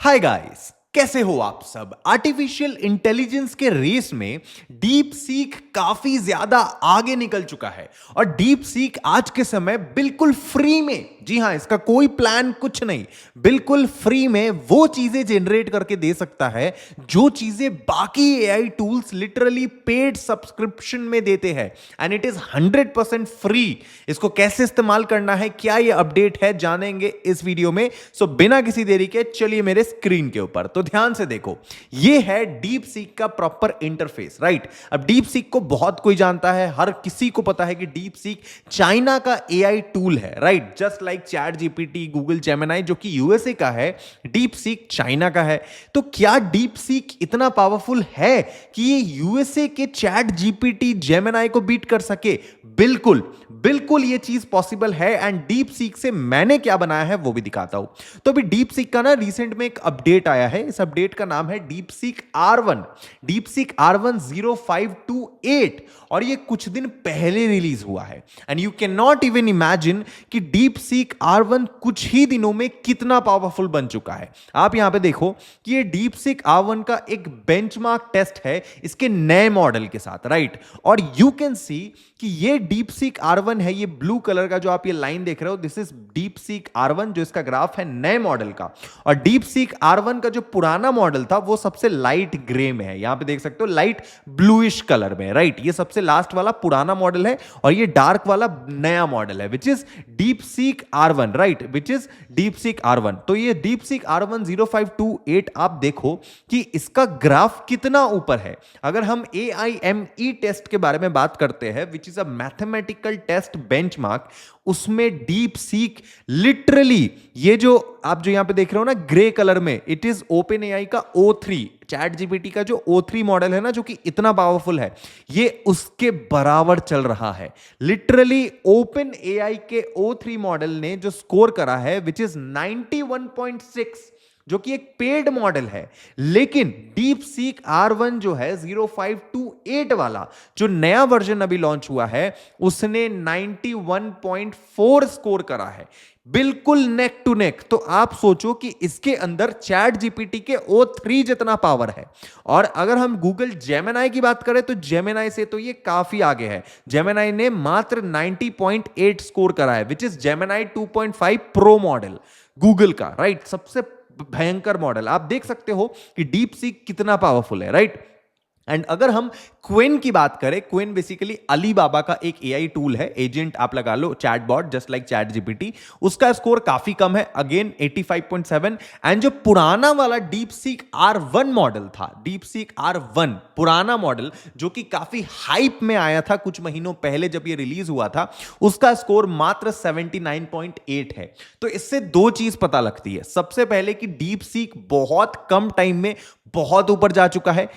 Hi guys, कैसे हो आप सब। आर्टिफिशियल इंटेलिजेंस के रेस में डीप सीक काफी ज्यादा आगे निकल चुका है और डीप सीक आज के समय बिल्कुल फ्री में, जी हां, इसका कोई प्लान कुछ नहीं, बिल्कुल फ्री में वो चीजें जनरेट करके दे सकता है जो चीजें बाकी AI tools literally paid subscription में देते हैं। And it is 100% free. इसको कैसे इस्तेमाल करना है, क्या ये अपडेट है, जानेंगे इस वीडियो में। सो बिना किसी देरी के चलिए मेरे स्क्रीन के ऊपर, तो ध्यान से देखो। ये है डीप सीक का प्रॉपर इंटरफेस, राइट। अब डीप सीक को बहुत कोई जानता है, हर किसी को पता है कि डीप सीक चाइना का एआई टूल है, right. Just like ChatGPT, Google Gemini जो कि यूएसए का है, डीप सीक चाइना का है। तो क्या डीप सीक इतना पावरफुल है कि ये यूएसए के चैट जीपीटी, जेमिनाई को बीट कर सके? बिल्कुल बिल्कुल ये चीज पॉसिबल है। एंड डीप सीक से मैंने क्या बनाया है वो भी दिखाता हूं। तो अभी डीप सीक का ना रिसेंट में एक अपडेट आया है। इस अपडेट का नाम है deep seek R1, deep seek R1 0528, और ये कुछ दिन पहले रिलीज हुआ है। And you can not even imagine कि डीप सीक R1 कुछ ही दिनों में कितना पावरफुल बन चुका है। आप यहां पे देखो कि ये डीप सीक R1 का एक बेंचमार्क टेस्ट है इसके नए मॉडल के साथ, राइट। और यू कैन सी कि ये डीप सीक R1 है, ये ब्लू कलर का जो आप ये लाइन देख रहे हो, this is deep seek R1, जो इसका ग्राफ है नए मॉडल का। और डीप सीक R1 का जो पुराना मॉडल था वो सबसे लाइट ग्रे में है, यहां पे देख सकते हो लाइट ब्लूइश कलर में, राइट। ये सबसे लास्ट वाला पुराना मॉडल है और ये डार्क वाला नया मॉडल है, which is deep seek R1, right, which is deep seek R1। तो ये डीप सीक R1 0528, आप देखो कि इसका ग्राफ कितना ऊपर है। अगर हम AIME टेस्ट के बारे में बात करते हैं, which is a mathematical test benchmark, उसमें डीप सीक लिटरली, ये जो आप जो यहां पे देख रहे हो ना ग्रे कलर में, इट इज ओपन एआई का O3, चैट जीपीटी का जो O3 मॉडल है ना, जो कि इतना पावरफुल है, ये उसके बराबर चल रहा है। लिटरली ओपन एआई के O3 मॉडल ने जो स्कोर करा है, विच इज 91.6, जो कि एक पेड मॉडल है। लेकिन डीप सीक R1 जो है 0528 वाला, जो नया वर्जन अभी लॉन्च हुआ है, उसने 91.4 स्कोर करा है, बिल्कुल नेक टू नेक। तो आप सोचो कि इसके अंदर चैट जीपीटी के O3 जितना पावर है। और अगर हम गूगल जेमिनाई की बात करें तो जेमिनाई से तो ये काफी आगे है। जेमिनाई ने मात्र 90.8 स्कोर करा है, which is Gemini 2.5 pro model Google का, राइट, सबसे भयंकर मॉडल। आप देख सकते हो कि डीप सीक कितना पावरफुल है, राइट। एंड अगर हम क्विन की बात करें, क्विन बेसिकली अलीबाबा का एक एआई टूल है, एजेंट आप लगा लो, chatbot just like ChatGPT. उसका स्कोर काफी कम है, अगेन 85.7। एंड जो पुराना वाला डीप सीक R1 मॉडल था, डीप सीक R1 पुराना मॉडल, जो कि काफी हाइप में आया था कुछ महीनों पहले जब ये रिलीज हुआ था, उसका स्कोर मात्र 79.8 है। तो इससे दो चीज पता लगती है। सबसे पहले कि डीप सीक बहुत कम टाइम में बहुत ऊपर जा चुका है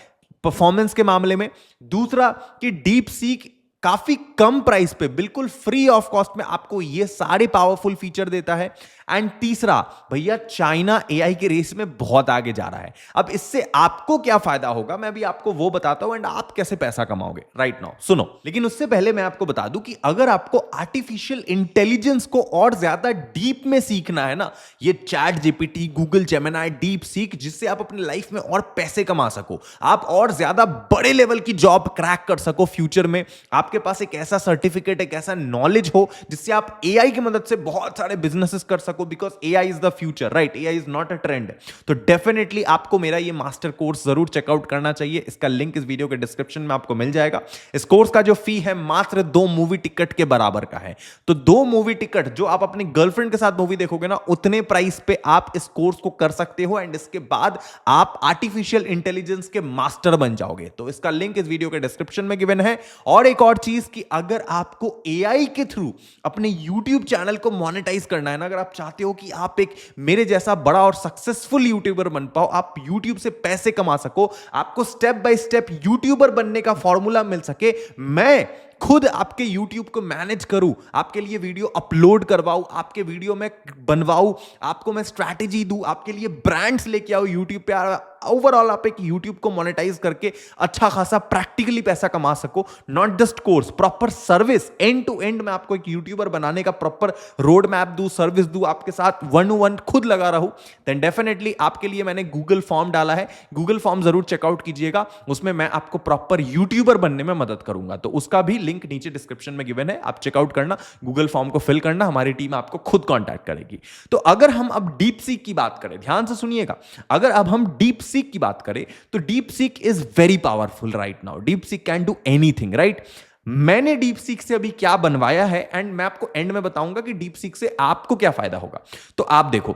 परफॉर्मेंस के मामले में। दूसरा कि डीप सीक काफी कम प्राइस पे, बिल्कुल फ्री ऑफ कॉस्ट में आपको ये सारे पावरफुल फीचर देता है। एंड तीसरा, भैया चाइना एआई के रेस में बहुत आगे जा रहा है। अब इससे आपको क्या फायदा होगा मैं भी आपको वो बताता हूं, एंड आप कैसे पैसा कमाओगे राइट नाउ, सुनो। लेकिन उससे पहले मैं आपको बता दूं कि अगर आपको आर्टिफिशियल इंटेलिजेंस को और ज्यादा डीप में सीखना है ना, ये chat GPT, Google Gemini, deep seek, जिससे आप अपनी लाइफ में और पैसे कमा सको, आप और ज्यादा बड़े लेवल की जॉब क्रैक कर सको फ्यूचर में, आपके पास एक ऐसा सर्टिफिकेट, एक ऐसा नॉलेज हो जिससे आप एआई की मदद से बहुत सारे बिजनेसेस कर सको, because AI is the future, right. AI is not a trend. तो डेफिनेटली आपको मेरा ये मास्टर कोर्स जरूर चेकआउट करना चाहिए। इसका लिंक इस वीडियो के डिस्क्रिप्शन में आपको मिल जाएगा। इस कोर्स का जो फी है मात्र 2 मूवी टिकट के बराबर का है। तो 2 मूवी टिकट जो आप अपनी गर्लफ्रेंड के साथ मूवी देखोगे ना, उतने प्राइस पे आप इस कोर्स को कर सकते हो। एंड इसके बाद आप आर्टिफिशियल इंटेलिजेंस के मास्टर बन जाओगे। तो इसका लिंक इस वीडियो के डिस्क्रिप्शन में गिवन है। और एक और चीज कि अगर आपको एआई के थ्रू अपने यूट्यूब चैनल को मोनेटाइज करना है ना, अगर आप चाहते हो कि आप एक मेरे जैसा बड़ा और सक्सेसफुल यूट्यूबर बन पाओ, आप यूट्यूब से पैसे कमा सको, आपको स्टेप बाय स्टेप यूट्यूबर बनने का फॉर्मूला मिल सके, मैं खुद आपके YouTube को मैनेज करूं, आपके लिए वीडियो अपलोड करवाऊं, आपके वीडियो में बनवाऊं, आपको मैं स्ट्रैटेजी दूं, आपके लिए ब्रांड्स लेके आऊं YouTube पे, ओवरऑल आप एक YouTube को मोनेटाइज करके अच्छा खासा प्रैक्टिकली पैसा कमा सको, not just course, proper service, end to end मैं आपको एक यूट्यूबर बनाने का प्रॉपर रोड मैप दूं, सर्विस दूं, आपके साथ 1-on-1 खुद लगा रहूं, देन डेफिनेटली आपके लिए मैंने गूगल फॉर्म डाला है। गूगल फॉर्म जरूर चेकआउट कीजिएगा, उसमें मैं आपको प्रॉपर यूट्यूबर बनने में मदद करूंगा। तो उसका भी लिंक नीचे डिस्क्रिप्शन में गिवन है, आप चेकआउट करना, गूगल फॉर्म को फिल करना, हमारी टीम आपको खुद कॉन्टैक्ट करेगी। तो अगर हम अब डीप सीक की बात करें, ध्यान से सुनिएगा, अगर अब हम डीप सीक की बात करें तो DeepSeek is very powerful right now. Deep seek can do anything, right? मैंने डीप सीक से अभी क्या बनवाया है एंड मैं आपको एंड में बताऊंगा कि डीप सीक से आपको क्या फायदा होगा। तो आप देखो,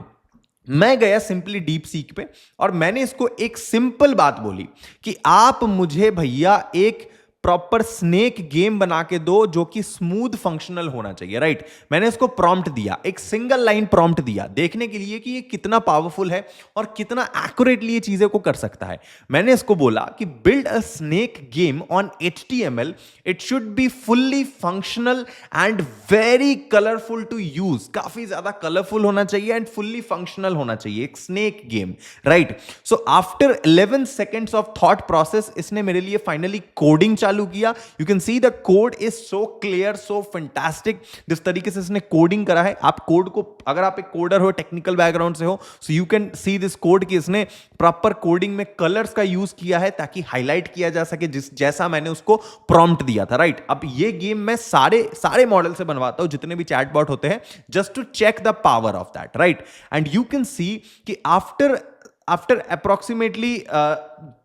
मैं गया सिंपली डीप सीक पे और मैंने इसको एक सिंपल बात बोली कि आप मुझे भैया एक प्रॉपर स्नेक गेम बना के दो जो कि स्मूथ फंक्शनल होना चाहिए, राइट? मैंने इसको प्रॉम्प्ट दिया, एक सिंगल लाइन प्रॉम्प्ट दिया देखने के लिए कि ये कितना पावरफुल है और कितना एक्यूरेटली ये चीजें को कर सकता है। मैंने इसको बोला कि build a snake game on HTML, it should be fully functional and very colourful to use, काफी ज्यादा कलरफुल होना चाहिए एंड फुल्ली फंक्शनल होना चाहिए, एक snake game, right? So after 11 seconds of thought process इसने मेरे लिए फाइनली कोडिंग चालू किया। You can see the code is so clear, so fantastic, जिस तरीके से इसने कोडिंग करा है। आप कोड को, अगर आप एक कोडर हो, टेक्निकल बैकग्राउंड से हो, so you can see this code कि इसने प्रॉपर कोडिंग में कलर्स का यूज किया है ताकि हाईलाइट किया जा सके जैसा मैंने उसको प्रॉम्प्ट दिया था, राइट? अब ये गेम मैं सारे मॉडल से बनवाता हूं जितने भी चैटबॉट होते हैं, just to check the power of that, right? And you can see कि after approximately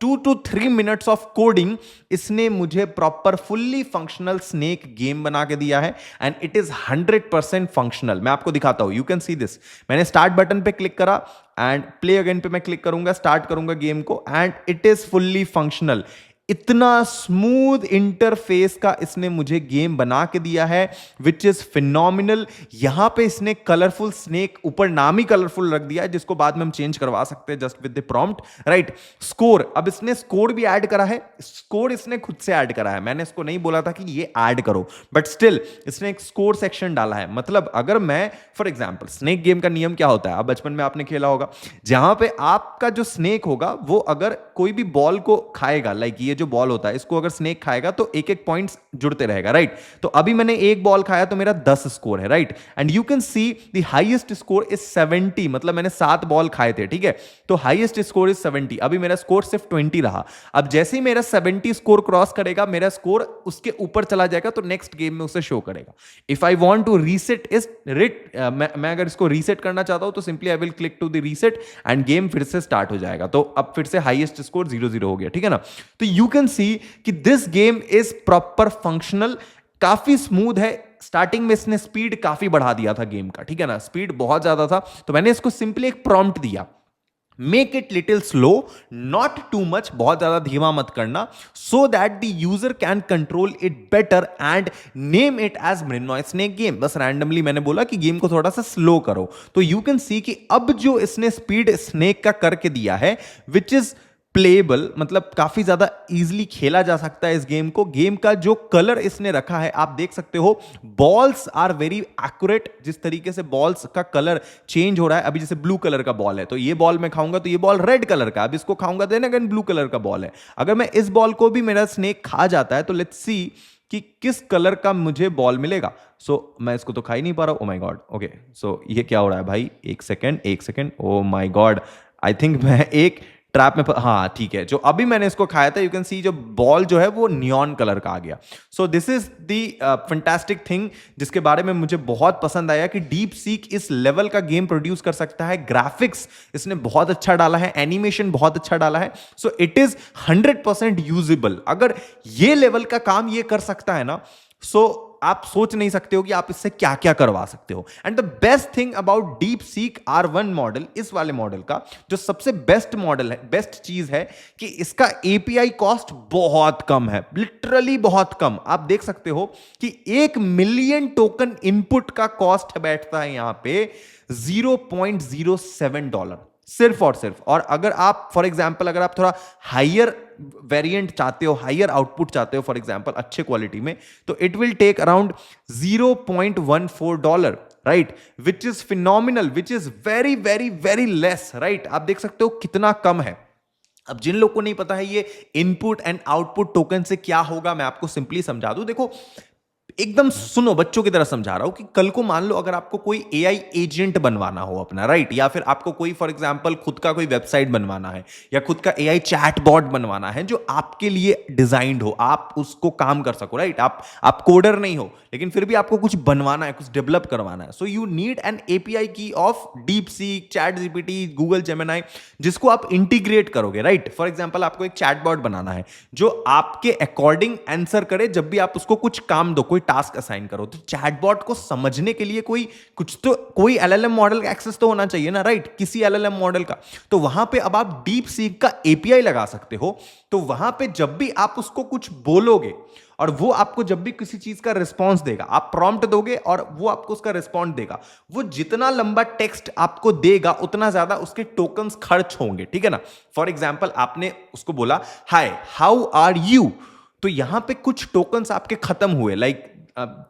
2 to 3 minutes of coding इसने मुझे proper fully functional snake game बना के दिया है एंड इट इज 100% फंक्शनल। मैं आपको दिखाता हूं, यू कैन सी दिस। मैंने स्टार्ट बटन पे क्लिक करा एंड प्ले अगेन पे मैं क्लिक करूंगा, स्टार्ट करूंगा गेम को and it is fully functional. इतना स्मूथ इंटरफेस का इसने मुझे गेम बना के दिया है विच इज फिनोमिनल। यहां पे इसने कलरफुल स्नेक, ऊपर नाम ही कलरफुल रख दिया है जिसको बाद में हम चेंज करवा सकते हैं just with the prompt, right? Score, अब इसने स्कोर भी ऐड करा है, स्कोर इसने खुद से ऐड करा है, मैंने इसको नहीं बोला था कि ये ऐड करो, बट स्टिल इसने एक स्कोर सेक्शन डाला है। मतलब अगर मैं फॉर एग्जांपल, स्नेक गेम का नियम क्या होता है, आप बचपन में आपने खेला होगा, जहां पे आपका जो स्नेक होगा वो अगर कोई भी बॉल को खाएगा, लाइक ये जो बॉल होता है इसको अगर स्नेक खाएगा तो एक एक पॉइंट्स जुड़ते रहेगा, राइट? तो अभी मैंने एक बॉल खाया तो मेरा 10 स्कोर है, right? And you can see the highest score is 70, मतलब मैंने 7 बॉल खाए थे, ठीक है? तो हाईएस्ट स्कोर इज 70, अभी मेरा स्कोर सिर्फ 20 रहा। अब जैसे ही मेरा 70 स्कोर क्रॉस करेगा, मेरा स्कोर उसके ऊपर चला जाएगा तो नेक्स्ट गेम में उसे शो करेगा। If I want to reset इस मैं अगर इसको रीसेट करना चाहता हूं तो simply I will click to the reset and game फिर से स्टार्ट हो जाएगा। तो अब फिर से हाईएस्ट स्कोर 0-0 हो गया, ठीक है ना? तो यू कैन सी कि this game is proper functional, काफी स्मूथ है। स्टार्टिंग में इसने स्पीड काफी बढ़ा दिया था गेम का, ठीक है ना? स्पीड बहुत ज्यादा था, तो मैंने इसको सिंपली एक प्रॉम्प्ट दिया, make it little slow, not too much, बहुत ज्यादा धीमा मत करना, so that the user can control it better and name it as Mrinmay snake game. बस रैंडमली मैंने बोला कि गेम को थोड़ा सा स्लो करो। तो यू कैन सी कि अब जो इसने स्पीड स्नेक का करके दिया है विच इज प्लेबल, मतलब काफी ज्यादा इजीली खेला जा सकता है इस गेम को। गेम का जो कलर इसने रखा है आप देख सकते हो, बॉल्स आर वेरी एक्यूरेट, जिस तरीके से बॉल्स का कलर चेंज हो रहा है। अभी जैसे ब्लू कलर का बॉल है तो ये बॉल मैं खाऊंगा तो ये बॉल रेड कलर का, अब इसको खाऊंगा देन अगेन ब्लू कलर का बॉल है। अगर मैं इस बॉल को भी मेरा स्नेक खा जाता है तो लेट्स सी कि किस कलर का मुझे बॉल मिलेगा। सो मैं इसको तो खा ही नहीं पा रहा हूं, ओ माय गॉड। ओके, सो ये क्या हो रहा है भाई, एक second, oh my God, I think मैं एक ट्रैप में, हाँ ठीक है, जो अभी मैंने इसको खाया था, यू कैन सी जो बॉल जो है वो नियॉन कलर का आ गया। So this is the fantastic thing जिसके बारे में मुझे बहुत पसंद आया कि डीप सीक इस लेवल का गेम प्रोड्यूस कर सकता है। ग्राफिक्स इसने बहुत अच्छा डाला है, एनिमेशन बहुत अच्छा डाला है, सो इट इज 100% यूजेबल। अगर ये लेवल का काम ये कर सकता है ना, सो आप सोच नहीं सकते हो कि आप इससे क्या क्या करवा सकते हो। And the best thing about deep seek R1 model, इस वाले मॉडल का जो सबसे बेस्ट मॉडल है, बेस्ट चीज है कि इसका API कॉस्ट बहुत कम है, लिटरली बहुत कम। आप देख सकते हो कि 1 मिलियन टोकन इनपुट का कॉस्ट बैठता है यहां पे $0.07 सिर्फ और सिर्फ। और अगर आप फॉर एग्जांपल अगर आप थोड़ा हायर वेरिएंट चाहते हो, हायर आउटपुट चाहते हो फॉर एग्जांपल अच्छे क्वालिटी में, तो it will take around $0.14, right, which is phenomenal, which is very very very less, right. आप देख सकते हो कितना कम है। अब जिन लोग को नहीं पता है ये इनपुट एंड आउटपुट टोकन से क्या होगा, मैं आपको सिंपली समझा दूं। देखो एकदम सुनो, बच्चों की तरह समझा रहा हूं कि कल को मान लो अगर आपको कोई एआई एजेंट बनवाना हो अपना, राइट, या फिर आपको कोई फॉर एग्जांपल खुद का कोई वेबसाइट बनवाना है या खुद का एआई चैटबॉट बनवाना है जो आपके लिए डिजाइंड हो, आप उसको काम कर सको, राइट। आप कोडर नहीं हो लेकिन फिर भी आपको कुछ बनवाना है, कुछ डेवलप करवाना है, so you need an API key of DeepSeek, ChatGPT, Google Gemini, जिसको आप इंटीग्रेट करोगे, राइट। फॉर एग्जांपल आपको एक चैटबॉट बनाना है जो आपके अकॉर्डिंग आंसर करे जब भी आप उसको कुछ काम दो, कोई टास्क असाइन करो। तो चैटबॉट को समझने के लिए कोई एलएलएम मॉडल का एक्सेस तो होना चाहिए ना, राइट, किसी एलएलएम मॉडल का। तो वहां पे अब आप डीप सीक का एपीआई लगा सकते हो। तो वहां पे जब भी आप उसको कुछ बोलोगे और वो आपको जब भी किसी चीज का रिस्पॉन्स देगा, आप प्रॉम्प्ट दोगे और वो आपको उसका रिस्पॉन्स देगा, वो जितना लंबा टेक्स्ट आपको देगा उतना ज्यादा उसके टोकन्स खर्च होंगे, ठीक है ना। फॉर एग्जाम्पल आपने उसको बोला हाय हाउ आर यू, तो यहां पे कुछ टोकन्स आपके खत्म हुए, लाइक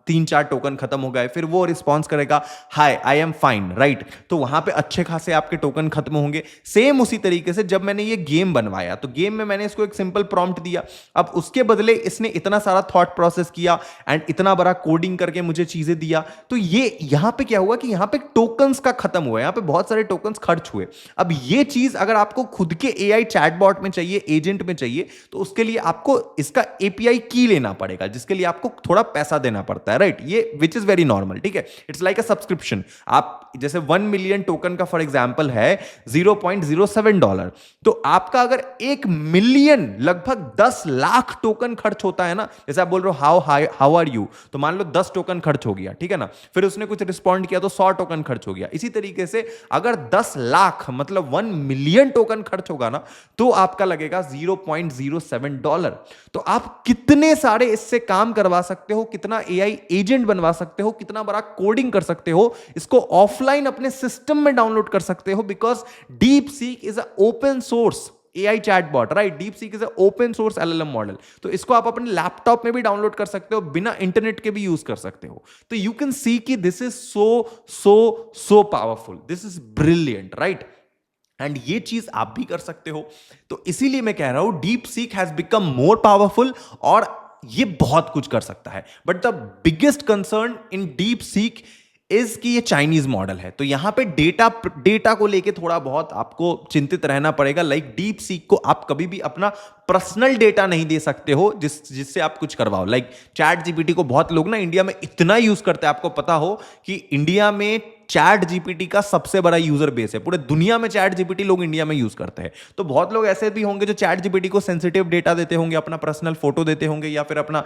3-4 टोकन खत्म हो गए, फिर वो रिस्पॉन्स करेगा हाय आई एम फाइन, राइट। तो वहां पे अच्छे खासे आपके टोकन खत्म होंगे। सेम उसी तरीके से जब मैंने ये गेम बनवाया तो गेम में मैंने इसको एक सिंपल प्रॉम्प्ट दिया, अब उसके बदले इसने इतना सारा थॉट प्रोसेस किया एंड इतना बड़ा कोडिंग करके मुझे चीजें दिया। तो ये यहां पे क्या हुआ कि यहां पे टोकन्स का खत्म हुआ, यहां पे बहुत सारे टोकन्स खर्च हुए। अब ये चीज अगर आपको खुद के एआई चैटबॉट में चाहिए, एजेंट में चाहिए, तो उसके लिए आपको इसका एपीआई की लेना पड़ेगा, जिसके लिए आपको थोड़ा पैसा देना पड़ता है, राइट। ये विच इज वेरी नॉर्मल, ठीक है। It's like a subscription. आप जैसे 1 मिलियन टोकन का फॉर एग्जांपल है $0.07, तो आपका अगर 1 मिलियन लगभग 10 लाख टोकन खर्च होता है ना, जैसे आप बोल रहे हो हाउ आर यू, तो मान लो 10 टोकन खर्च हो गया, ठीक है ना, फिर उसने कुछ रिस्पॉन्ड किया तो 100 टोकन खर्च हो गया। इसी तरीके से अगर 10 लाख मतलब 1 मिलियन टोकन खर्च होगा ना, तो आपका लगेगा $0.07। तो आप कितने सारे इससे काम करवा सकते हो, कितना एआई एजेंट बनवा सकते हो, कितना बड़ा कोडिंग कर सकते हो, इसको ऑफलाइन अपने सिस्टम में डाउनलोड कर सकते हो, because deep seek is a open source AI chatbot, right. Deep seek is a open source LLM model. तो इसको आप अपने लैपटॉप में भी डाउनलोड कर सकते हो, बिना इंटरनेट के भी यूज कर सकते हो। तो यू कैन सी कि this is so powerful, this is brilliant, right. And ये चीज आप भी कर सकते हो। तो इसीलिए मैं कह रहा हूं deep seek has become more powerful और ये बहुत कुछ कर सकता है। But the biggest concern in deep seek is कि ये चाइनीज मॉडल है, तो यहां पे डेटा को लेके थोड़ा बहुत आपको चिंतित रहना पड़ेगा। लाइक डीप सीक को आप कभी भी अपना पर्सनल डेटा नहीं दे सकते हो जिससे आप कुछ करवाओ। लाइक चैट जीपीटी को बहुत लोग ना इंडिया में इतना यूज करते हैं, आपको पता हो कि इंडिया में चैट जीपीटी का सबसे बड़ा यूजर बेस है, पूरे दुनिया में चैट जीपीटी लोग इंडिया में यूज करते हैं। तो बहुत लोग ऐसे भी होंगे जो चैट जीपीटी को सेंसिटिव डेटा देते होंगे, अपना पर्सनल फोटो देते होंगे या फिर अपना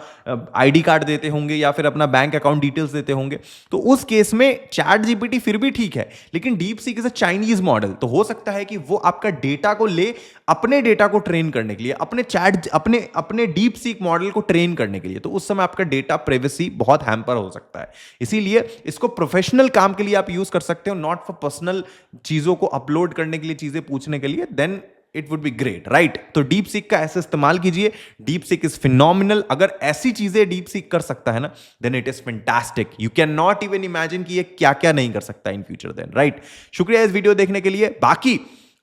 आईडी कार्ड देते होंगे या फिर अपना बैंक अकाउंट डिटेल्स देते होंगे। तो उस केस में चैट जीपीटी फिर भी ठीक है, लेकिन deep seek is a Chinese model, तो हो सकता है कि वो आपका डेटा को ले अपने डेटा को ट्रेन करने के लिए, अपने डीप सीक मॉडल को ट्रेन करने के लिए, तो उस समय आपका डेटा प्राइवेसी बहुत हैम्पर हो सकता है। इसीलिए इसको प्रोफेशनल काम के लिए आप यूज कर सकते हो, नॉट फॉर पर्सनल चीजों को अपलोड करने के लिए, चीजें पूछने के लिए, then it would be great, right. तो डीप सीक का ऐसे इस्तेमाल कीजिए। DeepSeek is phenomenal. अगर ऐसी चीजें डीप सीक कर सकता है ना, then it is fantastic. You can not even imagine कि ये क्या क्या नहीं कर सकता इन फ्यूचर, देन, राइट। शुक्रिया इस वीडियो देखने के लिए। बाकी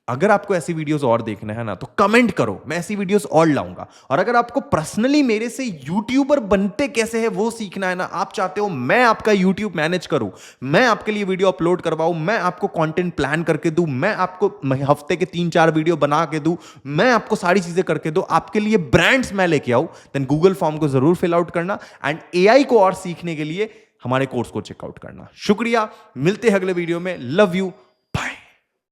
अगर आपको ऐसी वीडियोस और देखना है ना, तो कमेंट करो, मैं ऐसी वीडियोस और लाऊंगा। और अगर आपको पर्सनली मेरे से यूट्यूबर बनते कैसे है वो सीखना है ना, आप चाहते हो मैं आपका यूट्यूब मैनेज करूं, मैं आपके लिए वीडियो अपलोड करवाऊं, मैं आपको कंटेंट प्लान करके दूं, मैं आपको हफ्ते के 3-4 वीडियो बना के दूं, मैं आपको सारी चीजें करके दूं, आपके लिए ब्रांड्स मैं लेके आऊं, देन गूगल फॉर्म को जरूर फिल आउट करना एंड एआई को और सीखने के लिए हमारे कोर्स को चेकआउट करना। शुक्रिया, मिलते हैं अगले वीडियो में। Love you,